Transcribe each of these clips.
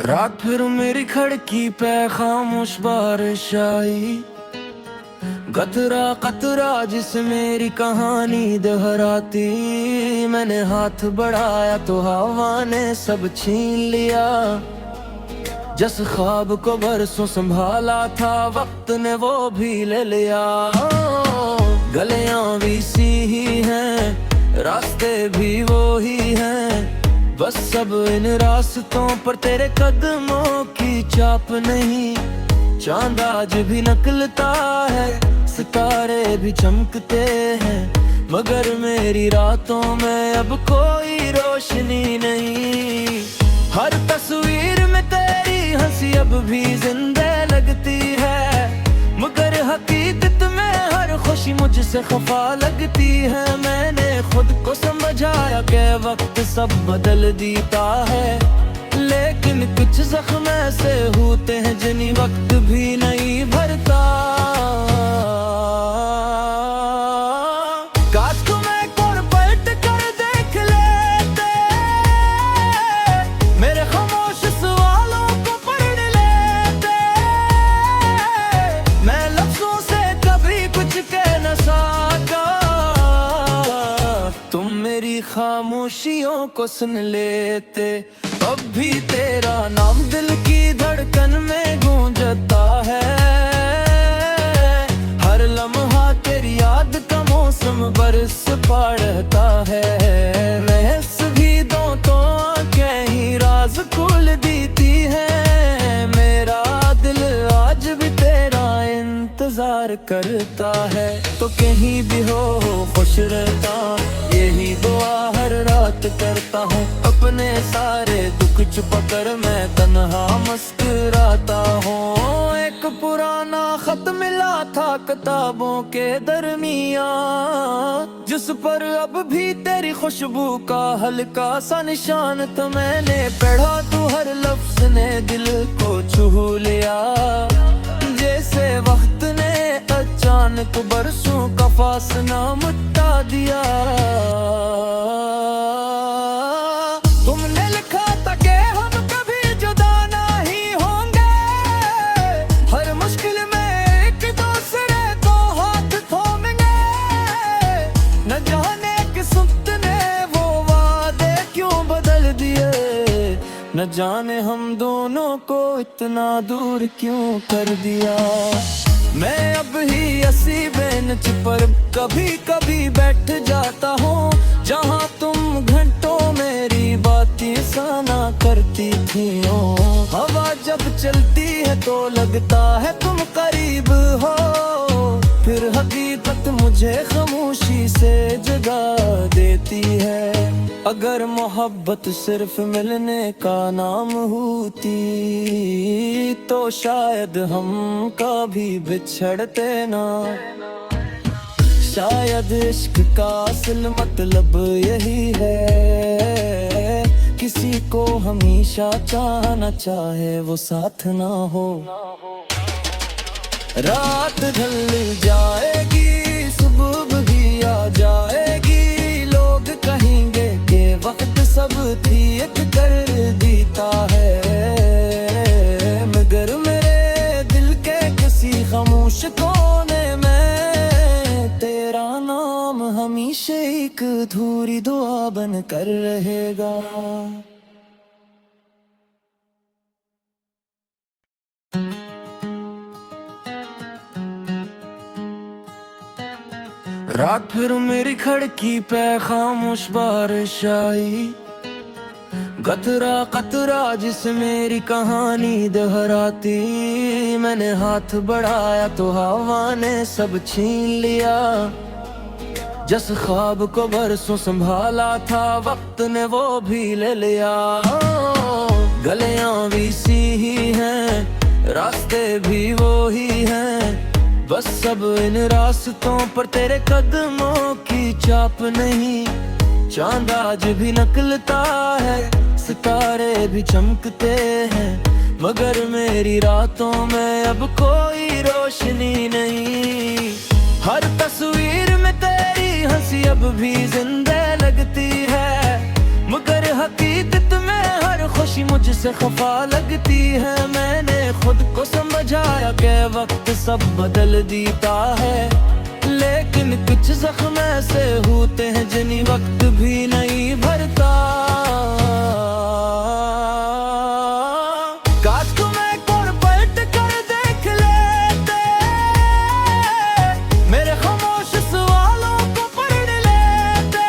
रात फिर मेरी खिड़की पे खामोश बारिश आई, कतरा कतरा जिस मेरी कहानी दोहराती। मैंने हाथ बढ़ाया तो हवा ने सब छीन लिया। जिस ख्वाब को बरसों संभाला था वक्त ने वो भी ले लिया। गलियां भी सी ही हैं, रास्ते भी वो ही हैं, बस सब इन रास्तों पर तेरे कदमों की छाप नहीं। चांद आज भी निकलता है, सितारे भी चमकते हैं, मगर मेरी रातों में अब कोई रोशनी नहीं। हर तस्वीर में तेरी हंसी अब भी जिंदा लगती है, मगर हकीकत में हर खुशी मुझसे खफा लगती है। मैंने खुद को समझाया कि वक्त सब बदल देता है, लेकिन कुछ जख्म ऐसे होते हैं जिन्हें वक्त भी नहीं भरता। काश तुम एक और पलट कर देख लेते, मेरे खामोश सवालों को पढ़ लेते। मैं लफ्जों से कभी कुछ कह न सका, तुम मेरी खामोशियों को सुन लेते। अब भी तेरा नाम दिल की धड़कन में गूंजता है, हर लम्हा तेरी याद का मौसम बरस पड़ता है। महस भी दो तो आंखें ही राज खोल देती है, मेरा दिल आज भी तेरा इंतजार करता है। तो कहीं भी हो खुश रहता, यही दुआ हर रात करता हूँ। अपने सारे दुख छुपा कर मैं तन्हा मुस्कुराता हूँ। एक पुराना खत मिला था किताबों के दरमियान, जिस पर अब भी तेरी खुशबू का हल्का सा निशान था। मैंने पढ़ा तो हर लफ्ज ने दिल को छू लिया, जैसे वक्त ने अचानक बरसों का फासला मिटा दिया। तुमने लिखा था कि हम कभी जुदा नहीं होंगे, हर मुश्किल में एक दूसरे को हाथ थामेंगे। न जाने किस वक्त ने वो वादे क्यों बदल दिए, न जाने हम दोनों को इतना दूर क्यों कर दिया। मैं अब ही ऐसी बेंच पर कभी कभी बैठ जाता हूँ, जहाँ तुम घंटों मेरी बातें सुना करती थी। हवा जब चलती है तो लगता है तुम करीब हो, फिर हकीकत मुझे खामोशी से जगा देती है। अगर मोहब्बत सिर्फ मिलने का नाम होती, तो शायद हम कभी बिछड़ते ना। शायद इश्क का असल मतलब यही है, किसी को हमेशा चाहना चाहे वो साथ ना हो। रात ढल जाएगी, सुबह भी आ जाएगी, लोग कहेंगे कि वक्त सब ठीक कर देता है, मगर मेरे दिल के किसी खामोश कोने में तेरा नाम हमेशा एक अधूरी दुआ बन कर रहेगा। रात फिर मेरी खिड़की पे खामोश बारिश आई, कतरा कतरा जिस मेरी कहानी दोहराती। मैंने हाथ बढ़ाया तो हवा ने सब छीन लिया। जिस ख्वाब को बरसों संभाला था वक्त ने वो भी ले लिया। गलियां भी सी ही हैं, रास्ते भी वो ही हैं, बस सब इन रास्तों पर तेरे कदमों की छाप नहीं। चांद आज भी निकलता है, सितारे भी चमकते हैं, मगर मेरी रातों में अब कोई रोशनी नहीं। हर तस्वीर में तेरी हंसी अब भी जिंदा लगती है, मगर हकीकत में हर खुशी मुझसे खफा लगती है। मैंने खुद को समझाया कि वक्त सब बदल देता है, लेकिन कुछ जख्म ऐसे होते हैं जिन्हें वक्त भी नहीं भरता। काश तुम एक और पलट कर देख लेते, मेरे खामोश सवालों को पढ़ लेते।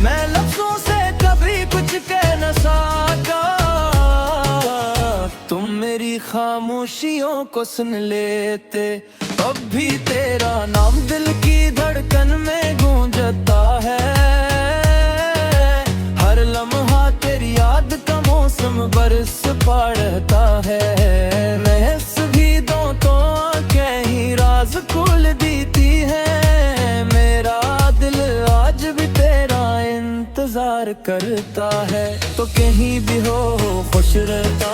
मैं लफ्जों से कभी कुछ कह न सका, तुम मेरी खामोशियों को सुन लेते। अब भी तेरा नाम दिल की धड़कन में गूंजता है, हर लम्हा तेरी याद का मौसम बरस पड़ता है। महस भी दो तो आंखें ही राज खोल देती है, मेरा दिल आज भी तेरा इंतजार करता है। तो कहीं भी हो खुश रहता,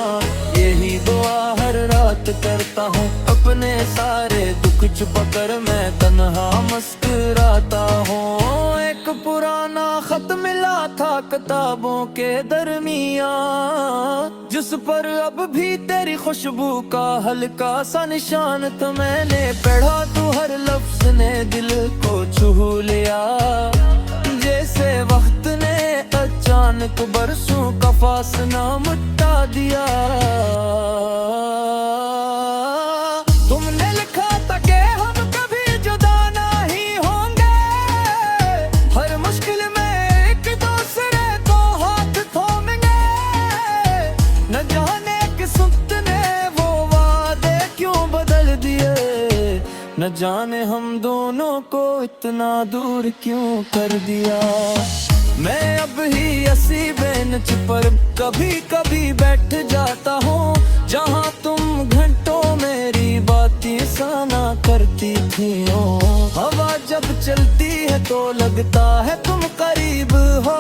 यही दुआ हर रात करता हूँ। अपने सारे दुख छुपा कर मैं तन्हा मुस्कुराता हूँ। एक पुराना खत मिला था किताबों के दरमियान, जिस पर अब भी तेरी खुशबू का हल्का सा निशान था। मैंने पढ़ा तो हर लफ्ज ने दिल को छू लिया, जैसे वक्त ने अचानक बरसों का फासला मिटा दिया। तुमने लिखा था कि हम कभी जुदा नहीं होंगे, हर मुश्किल में एक दूसरे को हाथ थामेंगे। न जाने किस वक्त ने वो वादे क्यों बदल दिए, न जाने हम दोनों को इतना दूर क्यों कर दिया। मैं अब ही ऐसी बेंच पर कभी कभी बैठ जाता हूँ, जहाँ तुम घंटों मेरी बातें सुना करती थी। हवा जब चलती है तो लगता है तुम करीब हो,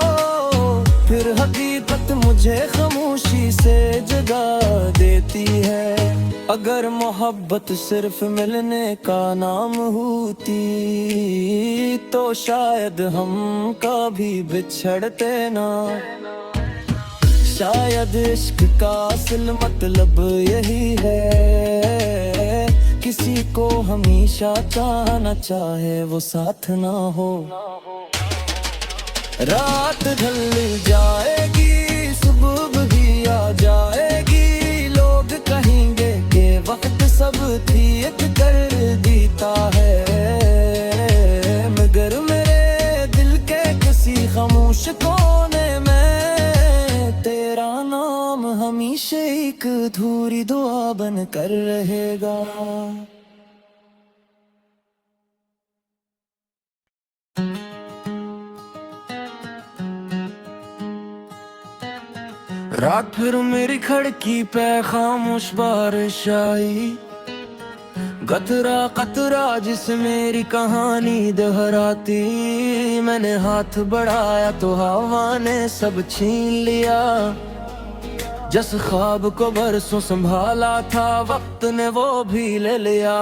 फिर हकीकत मुझे खामोशी से जगा देती है। अगर मोहब्बत सिर्फ मिलने का नाम होती, तो शायद हम कभी बिछड़ते ना। शायद इश्क का असल मतलब यही है, किसी को हमेशा चाहना चाहे वो साथ ना हो। रात ढल जाएगी, सुबह भी आ जाएगी, लोग कहेंगे कि वक्त सब ठीक कर देता है। मगर मेरे दिल के किसी खामोश कोने में तेरा नाम हमेशा एक अधूरी दुआ बन कर रहेगा। रात फिर मेरी खिड़की पे खामोश बारिश आई, कतरा कतरा जिस मेरी कहानी दोहराती। मैंने हाथ बढ़ाया तो हवा ने सब छीन लिया, जिस ख्वाब को बरसों संभाला था वक्त ने वो भी ले लिया।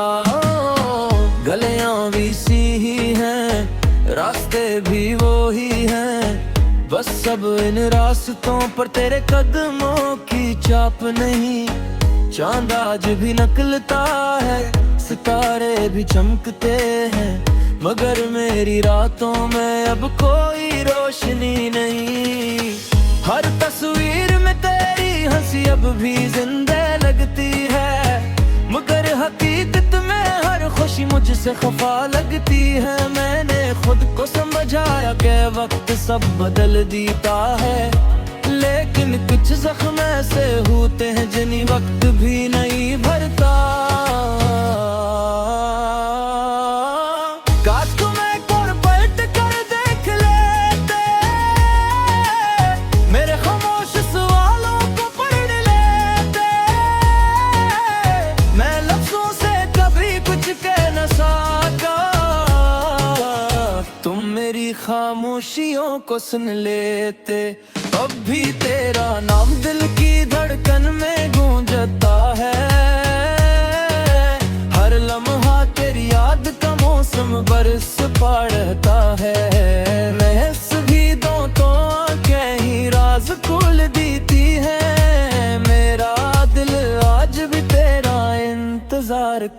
गलियां भी सी ही हैं, रास्ते भी वो ही हैं, बस सब इन रास्तों पर तेरे कदमों की छाप नहीं। चांद आज भी निकलता है, सितारे भी चमकते हैं, मगर मेरी रातों में अब कोई रोशनी नहीं। हर तस्वीर में तेरी हंसी अब भी जिंदा लगती है, मगर हकीकत में हर खुशी मुझसे खफा लगती है। मैंने खुद को समझाया कि वक्त सब बदल देता है, लेकिन कुछ जख्म ऐसे होते हैं जिन्हें वक्त भी नहीं भरता। काश तुम एक और पलट कर देख लेते, मेरे खामोश सवालों को पढ़ लेते। मैं लफ्जों से कभी कुछ कह न सका, तुम मेरी खामोशियों को सुन लेते। अब भी तेरा नाम दिल की धड़कन में गूंजता है, हर लम्हा तेरी याद का मौसम बरस पड़ता है। महस भी दो तो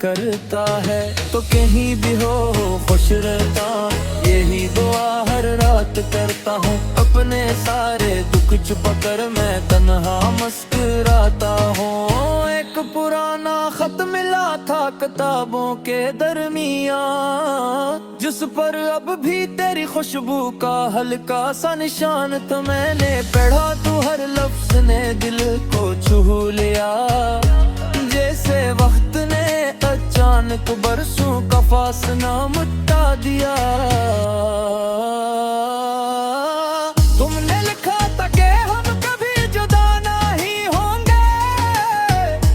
करता है। तो कहीं भी हो खुश रहता, यही दुआ हर रात करता हूँ। अपने सारे दुख छुपा कर मैं तन्हा मुस्कुराता हूँ। एक पुराना खत मिला था किताबों के दरमियान, जिस पर अब भी तेरी खुशबू का हल्का सा निशान। तो मैंने पढ़ा तो हर लफ्ज ने दिल को छू लिया, जैसे वक्त ने अचानक बरसों का फासला मिटा दिया। तुमने लिखा था कि हम कभी जुदा नहीं होंगे,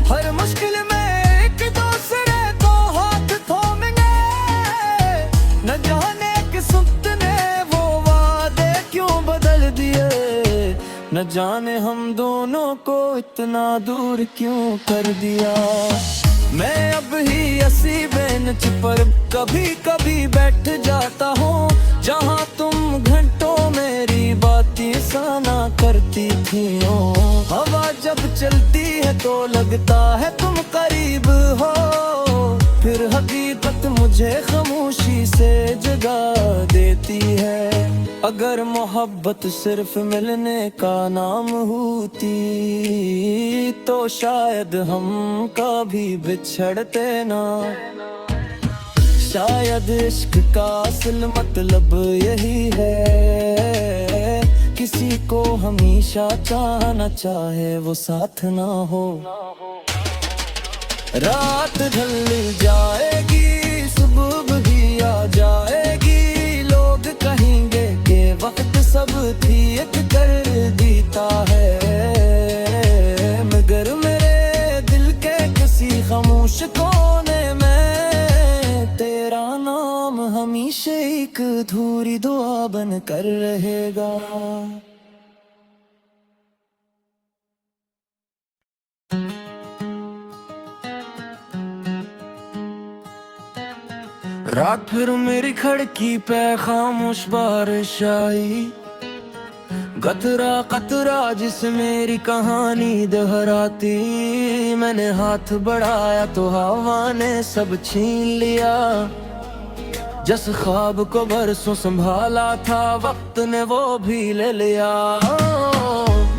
हर मुश्किल में एक दूसरे को हाथ थामेंगे। न जाने किस वक्त ने वो वादे क्यों बदल दिए, न जाने हम दोनों को इतना दूर क्यों कर दिया। मैं अब ही ऐसी बेंच पर कभी कभी बैठ जाता हूँ, जहाँ तुम घंटों मेरी बातें सुना करती थी। हवा जब चलती है तो लगता है तुम करीब हो, फिर हकीकत मुझे खामोशी से जगा देती है। अगर मोहब्बत सिर्फ मिलने का नाम होती, तो शायद हम कभी बिछड़ते ना। शायद इश्क का असल मतलब यही है, किसी को हमेशा चाहना चाहे वो साथ ना हो। रात ढल जाएगी, सुबह भी आ जाएगी, लोग कहेंगे कि वक्त सब ठीक कर देता है। मगर मेरे दिल के किसी खामोश कोने में तेरा नाम हमेशा एक अधूरी दुआ बन कर रहेगा। रात फिर मेरी खिड़की पे खामोश बारिश आई, कतरा कतरा जिस मेरी कहानी दोहराती। मैंने हाथ बढ़ाया तो हवा ने सब छीन लिया, जिस ख्वाब को बरसों संभाला था वक्त ने वो भी ले लिया।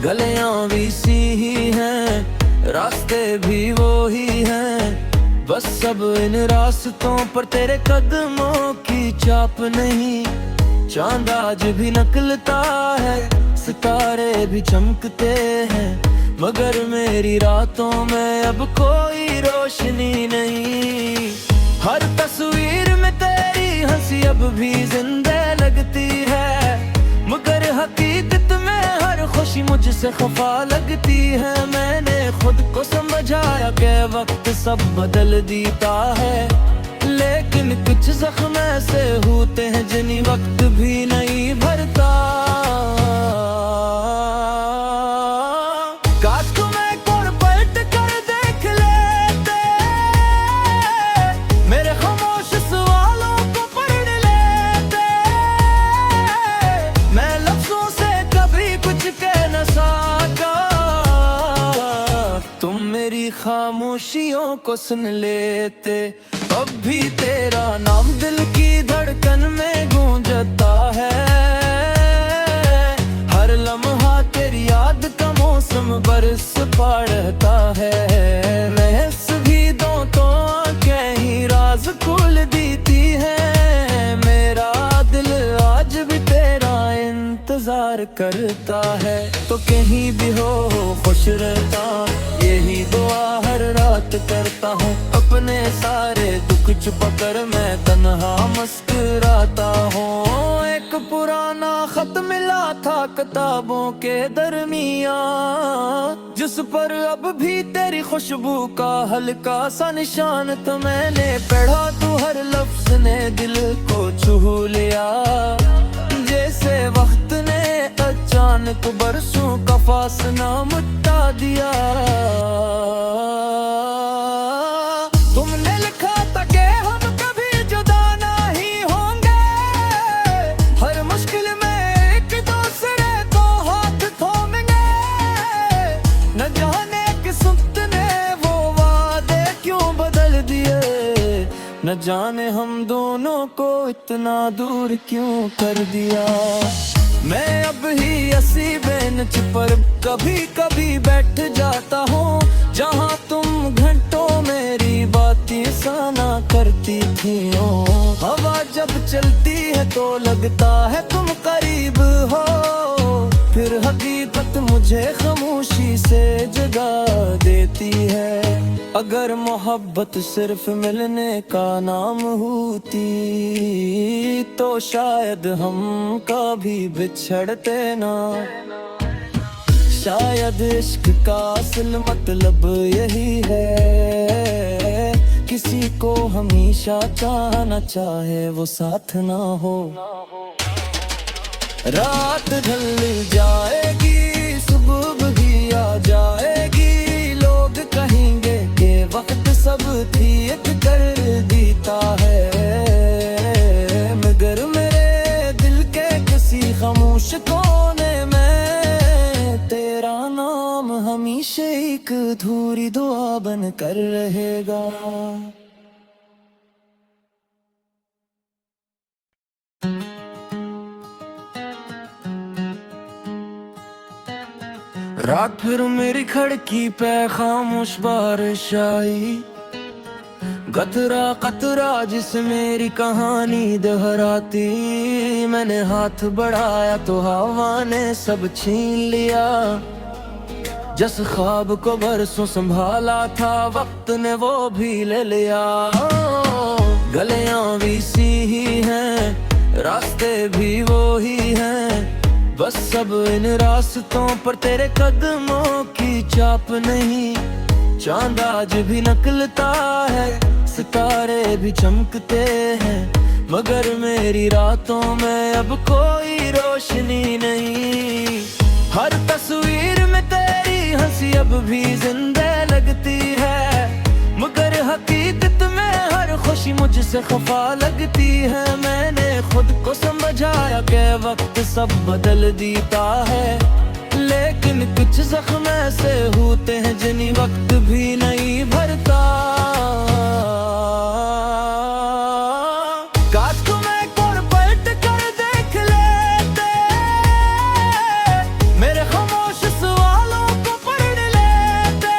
गलियां भी सी ही हैं, रास्ते भी वो ही हैं, बस सब इन रास्तों पर तेरे कदमों की छाप नहीं। चांद आज भी निकलता है, सितारे भी चमकते हैं, मगर मेरी रातों में अब कोई रोशनी नहीं। हर तस्वीर में तेरी हंसी अब भी जिंदा लगती है, मगर हकीकत में हर खुशी मुझसे खफा लगती है। मैंने खुद को समझाया कि वक्त सब बदल देता है, लेकिन कुछ जख्म ऐसे होते हैं जिन्हें वक्त भी नहीं भरता। काश तुम एक और पलट कर देख लेते, मेरे खामोश सवालों को पढ़ लेते। मैं लफ्जों से कभी कुछ कह न सका, तुम मेरी खामोशियों को सुन लेते। अब भी तेरा नाम दिल की धड़कन में गूंजता है, हर लम्हा तेरी याद का मौसम बरस पड़ता है। महस भी दो तो आंखें ही राज खोल देती है, मेरा दिल आज भी तेरा इंतजार करता है। तो कहीं भी हो खुश रहता, यही दुआ हर रात करता हूँ। अपने सारे दुख छुपा कर मैं तन्हा मुस्कुराता हूँ। एक पुराना खत मिला था किताबों के दरमियान, जिस पर अब भी तेरी खुशबू का हल्का सा निशान। तो मैंने पढ़ा तो हर लफ्ज ने दिल को छू लिया, जैसे वक्त ने अचानक बरसों का फासला मिटा दिया। तुमने लिखा था कि हम कभी जुदा नहीं होंगे, हर मुश्किल में एक दूसरे को हाथ थामेंगे। न जाने किस वक्त ने वो वादे क्यों बदल दिए, न जाने हम दोनों को इतना दूर क्यों कर दिया। मैं अब ही ऐसी बेंच पर कभी कभी बैठ जाता हूँ, जहाँ तुम घंटों मेरी बातें सुना करती थी। हवा जब चलती है तो लगता है तुम करीब हो, फिर हकीकत मुझे खामोशी से जगा देती है। अगर मोहब्बत सिर्फ मिलने का नाम होती तो शायद हम कभी बिछड़ते ना। शायद इश्क का असल मतलब यही है, किसी को हमेशा चाहना चाहे वो साथ ना हो। रात ढल जाएगी सुबह भी आ जाएगी, लोग कहेंगे कि वक्त सब ठीक कर देता है, मगर मेरे दिल के किसी खामोश कोने में तेरा नाम हमेशा एक अधूरी दुआ बन कर रहेगा। रात फिर मेरी खिड़की पे खामोश बारिश आई, कतरा कतरा जिस मेरी कहानी दोहराती। मैंने हाथ बढ़ाया तो हवा ने सब छीन लिया, जिस ख्वाब को बरसों संभाला था वक्त ने वो भी ले लिया। गलियां भी सी ही हैं, रास्ते भी वो ही हैं, बस सब इन रास्तों पर तेरे कदमों की छाप नहीं। चांद आज भी निकलता है, सितारे भी चमकते हैं, मगर मेरी रातों में अब कोई रोशनी नहीं। हर तस्वीर में तेरी हंसी अब भी जिंदा लगती है, मगर हकीकत में हर खुशी मुझसे खफा लगती है। मैंने खुद को समझाया कि वक्त सब बदल देता है, लेकिन कुछ जख्म ऐसे होते हैं जिन्हें वक्त भी नहीं भरता। काश तुम एक और पलट कर देख लेते, मेरे खामोश सवालों को पढ़ लेते।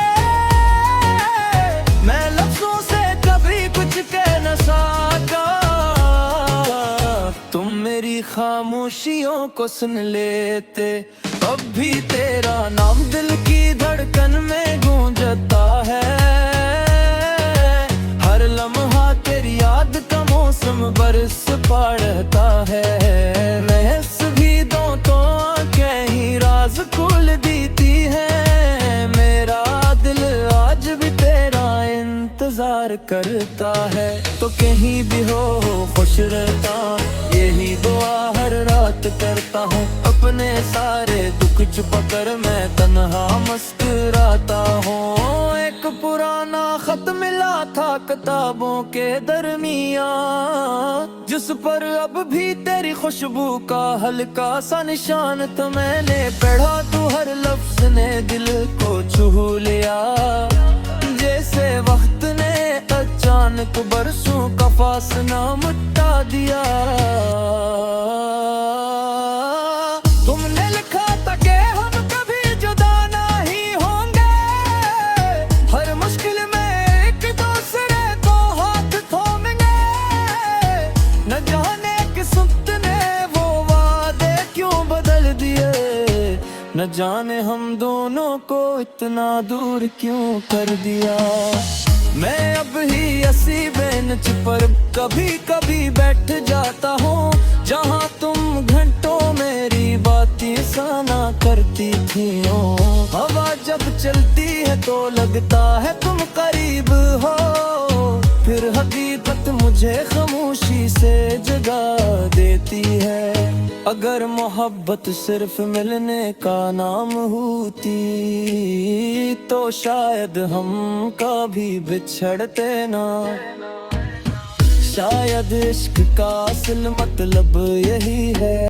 मैं लफ्जों से कभी कुछ कह न सका, तुम मेरी खामोशियों को सुन लेते। अब भी तेरा नाम दिल की धड़कन में गूंजता है, हर लम्हा तेरी याद का मौसम बरस पड़ता है। महस भी दो तो आंखें ही राज खोल देती है, मेरा दिल आज भी तेरा इंतजार करता है। तो कहीं भी हो खुश रहता, यही दुआ हर रात करता हूँ। अपने सारे दुख छुपा कर मैं तन्हा मुस्कुराता हूँ। एक पुराना खत मिला था किताबों के दरमियान, जिस पर अब भी तेरी खुशबू का हल्का सा निशान। तो मैंने पढ़ा तो हर लफ्ज ने दिल को छू लिया, जैसे वक्त ने अचानक बरसों का फासला मिटा दिया। तुमने लिखा था कि हम कभी जुदा नहीं होंगे, हर मुश्किल में एक दूसरे को हाथ थामेंगे। न जाने किस वक्त ने वो वादे क्यों बदल दिए, न जाने हम दोनों को इतना दूर क्यों कर दिया। मैं अब ही ऐसी बेंच पर कभी कभी बैठ जाता हूँ, जहाँ तुम घंटों मेरी बातें सुना करती थी। हवा जब चलती है तो लगता है तुम करीब हो, फिर हकीकत मुझे खामोशी से जगा देती है। अगर मोहब्बत सिर्फ मिलने का नाम होती तो शायद हम कभी बिछड़ते ना। शायद इश्क का असल मतलब यही है।